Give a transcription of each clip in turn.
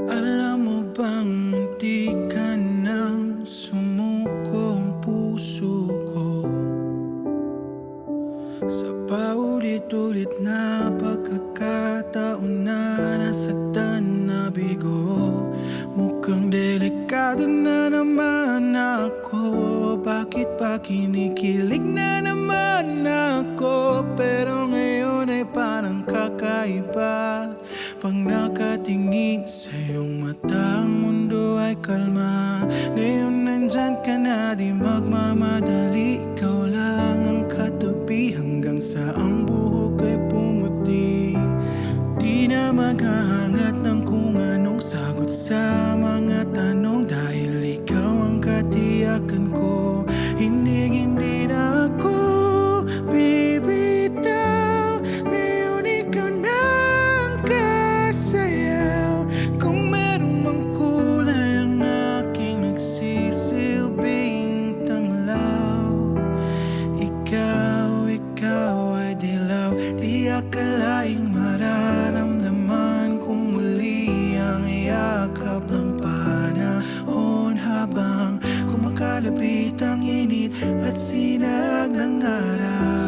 Alam mo bang munti ka nang sumuko ang puso ko sa paulit-ulit na pagkakataon na nasaktan na bigo. Mukhang delikado na naman ako. Bakit ba kinikilig na naman ako? Pero ngayon ay parang kakaiba. Pag nakatingin sa iyong mata, ang mundo ay kalma. Ngayon nandyan ka na, di magmamadali. Ikaw lang ang katabi hanggang sa ang buhok ay pumuti. Di na maghahangat ng kung anong sagot sa mga tanong, dahil ikaw ang katiyakan ko. Hindi na ako bibitaw. Ngayon ikaw na ang kasayaw. Kung meron mang kulay ang aking nagsisilbing tanglaw, ikaw ay dilaw. Di akalaing mararamdaman kung muli ang yakap ng panahon, habang kumakalapit ang init at sinag ng araw.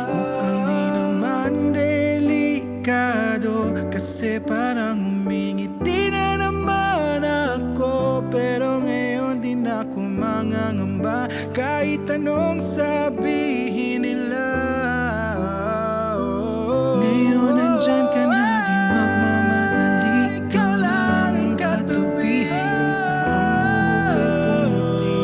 Mukhang di naman delikado, kasi parang humingiti na naman ako. Pero ngayon di na ako mangangamba kahit anong sabihin nila. Ngayon nandyan ka na, di magmamadali. Ikaw lang ang katabi hanggang sa ang buhok ay pumuti.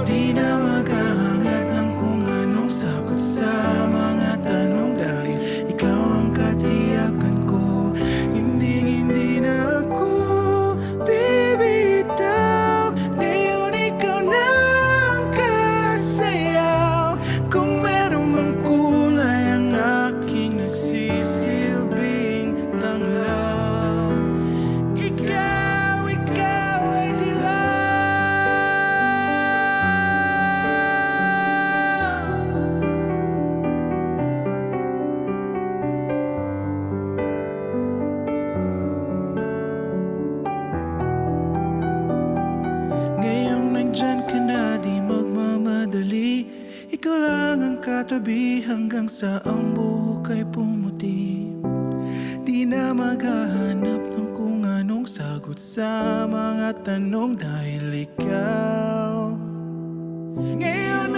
Di na maghahangat ng kung anong sagot sa mga tanong, dahil ikaw ang katiyakan ko. Hindi na ako bibitaw. Ngayon ikaw na ang kasayaw. Kung meron mang kulay ang aking nagsisilbing tanglaw, ikaw ay dilaw. Ngayong nandyan ka na, di magmamadali. Ikaw lang ang katabi hanggang sa ang buhok ay pumuti. Di na maghahanap ng kung anong sagot sa mga tanong, dahil ikaw ngayon